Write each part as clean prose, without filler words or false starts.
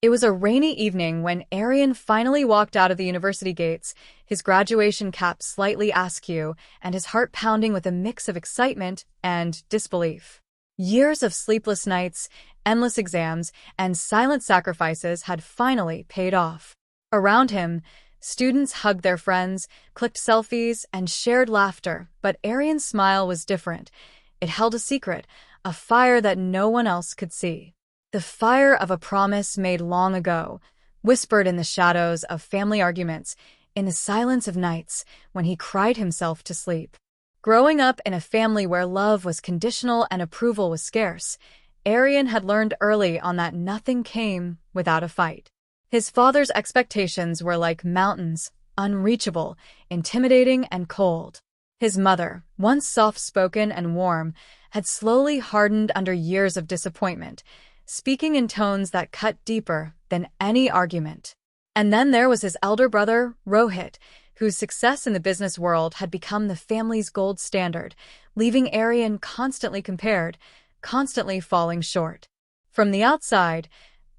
It was a rainy evening when Aryan finally walked out of the university gates, his graduation cap slightly askew and his heart pounding with a mix of excitement and disbelief. Years of sleepless nights, endless exams, and silent sacrifices had finally paid off. Around him, students hugged their friends, clicked selfies, and shared laughter, but Aryan's smile was different. It held a secret, a fire that no one else could see. The fire of a promise made long ago, whispered in the shadows of family arguments, in the silence of nights when he cried himself to sleep. Growing up in a family where love was conditional and approval was scarce, Aryan had learned early on that nothing came without a fight. His father's expectations were like mountains, unreachable, intimidating, and cold. His mother, once soft-spoken and warm, had slowly hardened under years of disappointment, speaking in tones that cut deeper than any argument. And then there was his elder brother, Rohit, whose success in the business world had become the family's gold standard, leaving Aryan constantly compared, constantly falling short. From the outside,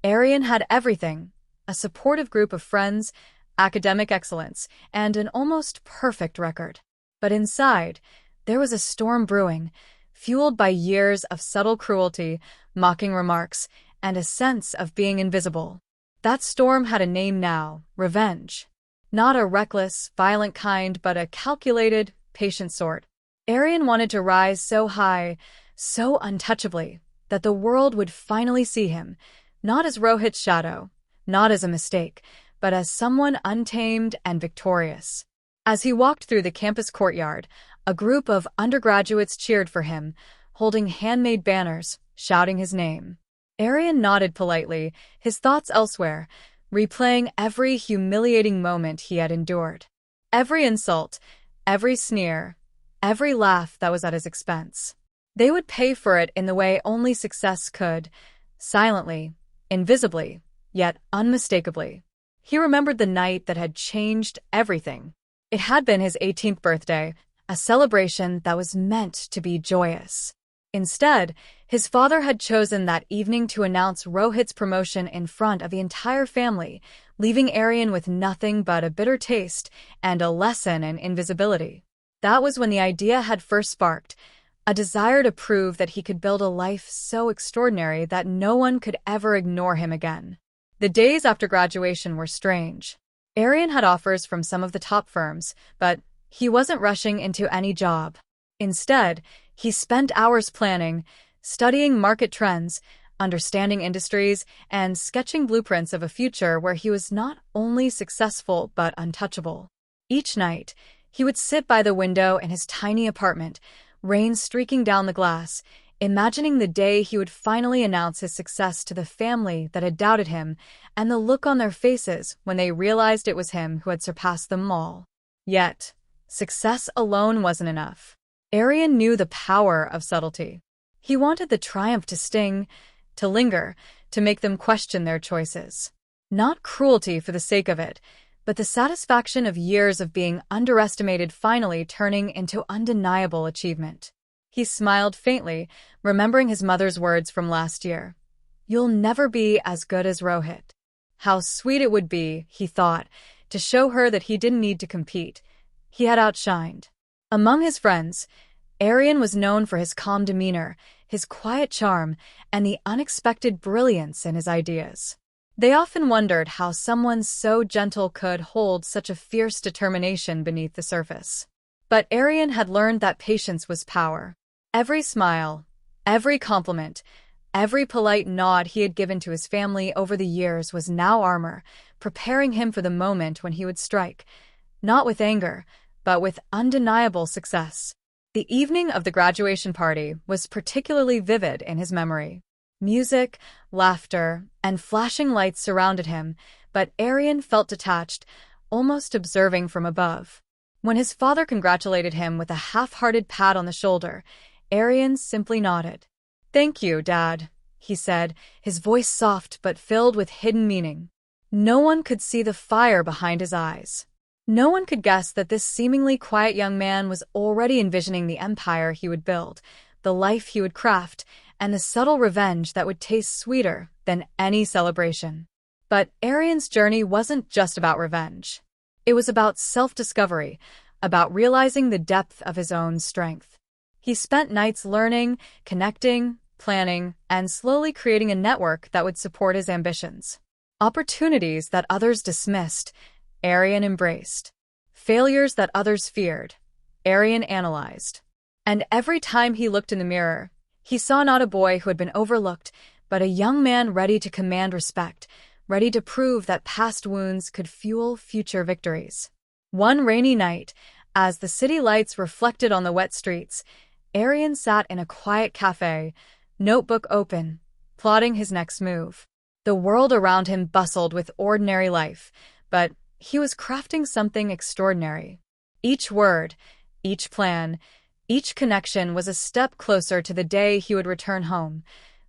Aryan had everything: a supportive group of friends, academic excellence, and an almost perfect record. But inside, there was a storm brewing, fueled by years of subtle cruelty, mocking remarks, and a sense of being invisible. That storm had a name now: revenge. Not a reckless, violent kind, but a calculated, patient sort. Aryan wanted to rise so high, so untouchably, that the world would finally see him, not as Rohit's shadow, not as a mistake, but as someone untamed and victorious. As he walked through the campus courtyard, a group of undergraduates cheered for him, holding handmade banners, shouting his name. Aryan nodded politely, his thoughts elsewhere, replaying every humiliating moment he had endured. Every insult, every sneer, every laugh that was at his expense. They would pay for it in the way only success could, silently, invisibly, yet unmistakably. He remembered the night that had changed everything. It had been his 18th birthday, a celebration that was meant to be joyous. Instead, his father had chosen that evening to announce Rohit's promotion in front of the entire family, leaving Aryan with nothing but a bitter taste and a lesson in invisibility. That was when the idea had first sparked, a desire to prove that he could build a life so extraordinary that no one could ever ignore him again. The days after graduation were strange. Aryan had offers from some of the top firms, but he wasn't rushing into any job. Instead, he spent hours planning, studying market trends, understanding industries, and sketching blueprints of a future where he was not only successful but untouchable. Each night, he would sit by the window in his tiny apartment, rain streaking down the glass, imagining the day he would finally announce his success to the family that had doubted him, and the look on their faces when they realized it was him who had surpassed them all. Yet, success alone wasn't enough. Aryan knew the power of subtlety. He wanted the triumph to sting, to linger, to make them question their choices. Not cruelty for the sake of it, but the satisfaction of years of being underestimated finally turning into undeniable achievement. He smiled faintly, remembering his mother's words from last year. "You'll never be as good as Rohit." How sweet it would be, he thought, to show her that he didn't need to compete. He had outshined. Among his friends, Aryan was known for his calm demeanor, his quiet charm, and the unexpected brilliance in his ideas. They often wondered how someone so gentle could hold such a fierce determination beneath the surface. But Aryan had learned that patience was power. Every smile, every compliment, every polite nod he had given to his family over the years was now armor, preparing him for the moment when he would strike, not with anger, but with undeniable success. The evening of the graduation party was particularly vivid in his memory. Music, laughter, and flashing lights surrounded him, but Aryan felt detached, almost observing from above. When his father congratulated him with a half-hearted pat on the shoulder, Aryan simply nodded. "Thank you, Dad," he said, his voice soft but filled with hidden meaning. No one could see the fire behind his eyes. No one could guess that this seemingly quiet young man was already envisioning the empire he would build, the life he would craft, and the subtle revenge that would taste sweeter than any celebration. But Aryan's journey wasn't just about revenge. It was about self-discovery, about realizing the depth of his own strength. He spent nights learning, connecting, planning, and slowly creating a network that would support his ambitions. Opportunities that others dismissed, Aryan embraced. Failures that others feared, Aryan analyzed. And every time he looked in the mirror, he saw not a boy who had been overlooked, but a young man ready to command respect, ready to prove that past wounds could fuel future victories. One rainy night, as the city lights reflected on the wet streets, Aryan sat in a quiet cafe, notebook open, plotting his next move. The world around him bustled with ordinary life, but he was crafting something extraordinary. Each word, each plan, each connection was a step closer to the day he would return home,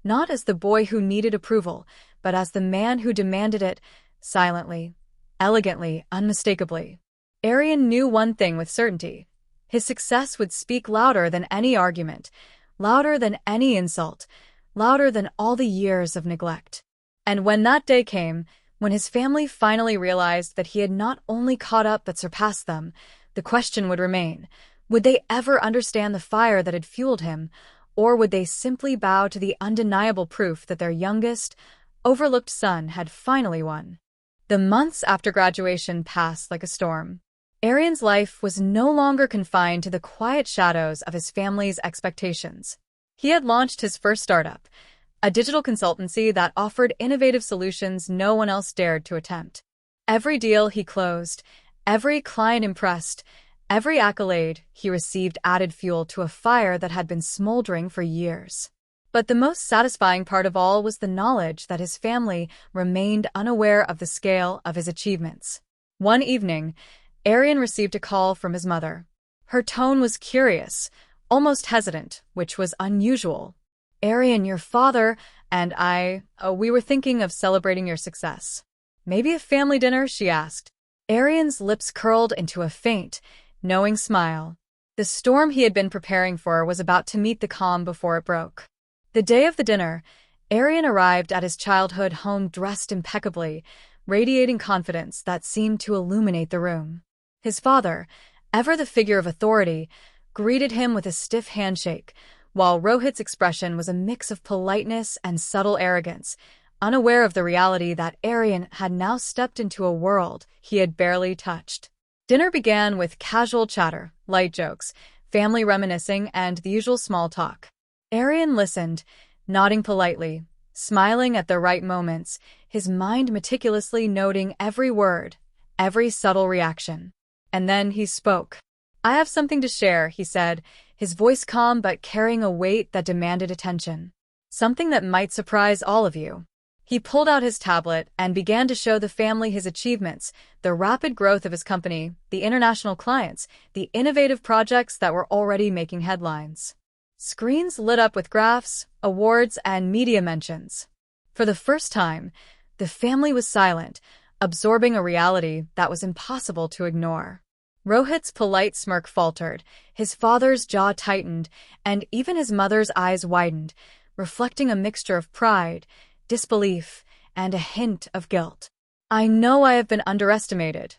not as the boy who needed approval, but as the man who demanded it, silently, elegantly, unmistakably. Aryan knew one thing with certainty. His success would speak louder than any argument, louder than any insult, louder than all the years of neglect. And when that day came, when his family finally realized that he had not only caught up but surpassed them, the question would remain: would they ever understand the fire that had fueled him, or would they simply bow to the undeniable proof that their youngest, overlooked son had finally won? The months after graduation passed like a storm. Aryan's life was no longer confined to the quiet shadows of his family's expectations. He had launched his first startup, a digital consultancy that offered innovative solutions no one else dared to attempt. Every deal he closed, every client impressed, every accolade he received added fuel to a fire that had been smoldering for years. But the most satisfying part of all was the knowledge that his family remained unaware of the scale of his achievements. One evening, Aryan received a call from his mother. Her tone was curious, almost hesitant, which was unusual. "Aryan, your father and we were thinking of celebrating your success. Maybe a family dinner?" she asked. Aryan's lips curled into a faint, knowing smile. The storm he had been preparing for was about to meet the calm before it broke. The day of the dinner, Aryan arrived at his childhood home dressed impeccably, radiating confidence that seemed to illuminate the room. His father, ever the figure of authority, greeted him with a stiff handshake, while Rohit's expression was a mix of politeness and subtle arrogance, unaware of the reality that Aryan had now stepped into a world he had barely touched. Dinner began with casual chatter, light jokes, family reminiscing, and the usual small talk. Aryan listened, nodding politely, smiling at the right moments, his mind meticulously noting every word, every subtle reaction. And then he spoke. "I have something to share," he said, his voice calm but carrying a weight that demanded attention. "Something that might surprise all of you." He pulled out his tablet and began to show the family his achievements, the rapid growth of his company, the international clients, the innovative projects that were already making headlines. Screens lit up with graphs, awards, and media mentions. For the first time, the family was silent, absorbing a reality that was impossible to ignore. Rohit's polite smirk faltered, his father's jaw tightened, and even his mother's eyes widened, reflecting a mixture of pride, disbelief, and a hint of guilt. "I know I have been underestimated,"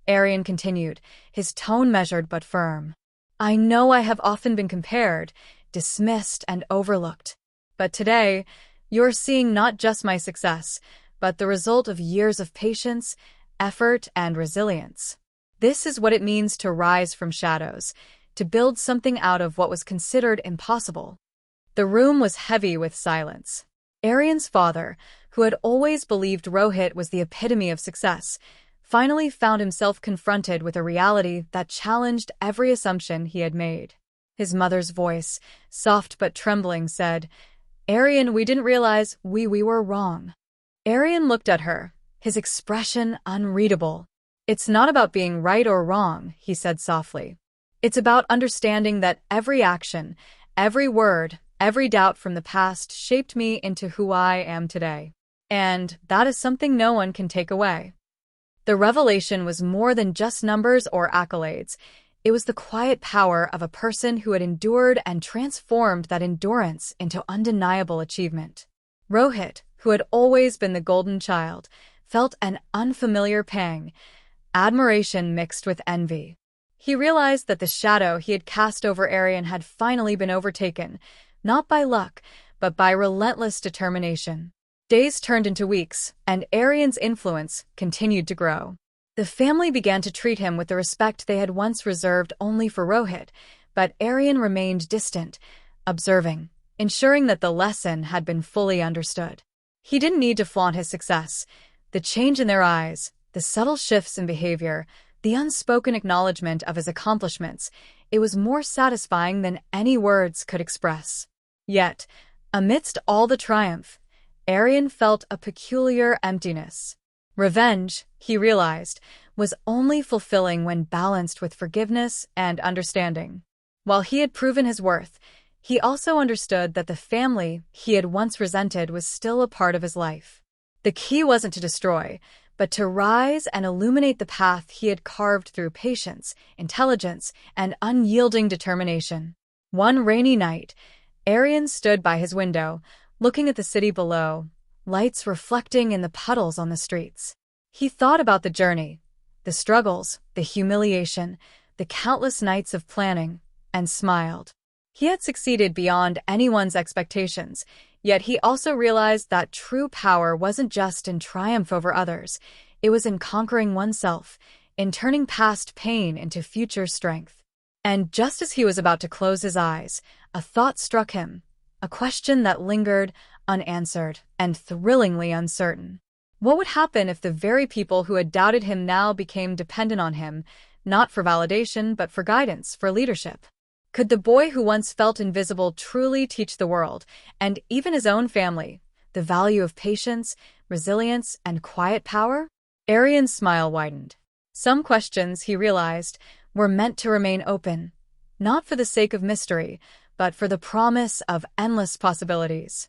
Aryan continued, his tone measured but firm. "I know I have often been compared, dismissed, and overlooked. But today, you're seeing not just my success, but the result of years of patience, effort, and resilience. This is what it means to rise from shadows, to build something out of what was considered impossible." The room was heavy with silence. Aryan's father, who had always believed Rohit was the epitome of success, finally found himself confronted with a reality that challenged every assumption he had made. His mother's voice, soft but trembling, said, "Aryan, we didn't realize we were wrong." Aryan looked at her, his expression unreadable. "It's not about being right or wrong," he said softly. "It's about understanding that every action, every word, every doubt from the past shaped me into who I am today. And that is something no one can take away." The revelation was more than just numbers or accolades. It was the quiet power of a person who had endured and transformed that endurance into undeniable achievement. Rohit, who had always been the golden child, felt an unfamiliar pang, admiration mixed with envy. He realized that the shadow he had cast over Aryan had finally been overtaken, not by luck, but by relentless determination. Days turned into weeks, and Aryan's influence continued to grow. The family began to treat him with the respect they had once reserved only for Rohit, but Aryan remained distant, observing, ensuring that the lesson had been fully understood. He didn't need to flaunt his success. The change in their eyes, the subtle shifts in behavior, the unspoken acknowledgement of his accomplishments, it was more satisfying than any words could express. Yet, amidst all the triumph, Aryan felt a peculiar emptiness. Revenge, he realized, was only fulfilling when balanced with forgiveness and understanding. While he had proven his worth, he also understood that the family he had once resented was still a part of his life. The key wasn't to destroy, but to rise and illuminate the path he had carved through patience, intelligence, and unyielding determination. One rainy night, Aryan stood by his window, looking at the city below, lights reflecting in the puddles on the streets. He thought about the journey, the struggles, the humiliation, the countless nights of planning, and smiled. He had succeeded beyond anyone's expectations, yet he also realized that true power wasn't just in triumph over others, it was in conquering oneself, in turning past pain into future strength. And just as he was about to close his eyes, a thought struck him, a question that lingered, unanswered, and thrillingly uncertain. What would happen if the very people who had doubted him now became dependent on him, not for validation but for guidance, for leadership? Could the boy who once felt invisible truly teach the world, and even his own family, the value of patience, resilience, and quiet power? Aryan's smile widened. Some questions, he realized, were meant to remain open, not for the sake of mystery, but for the promise of endless possibilities.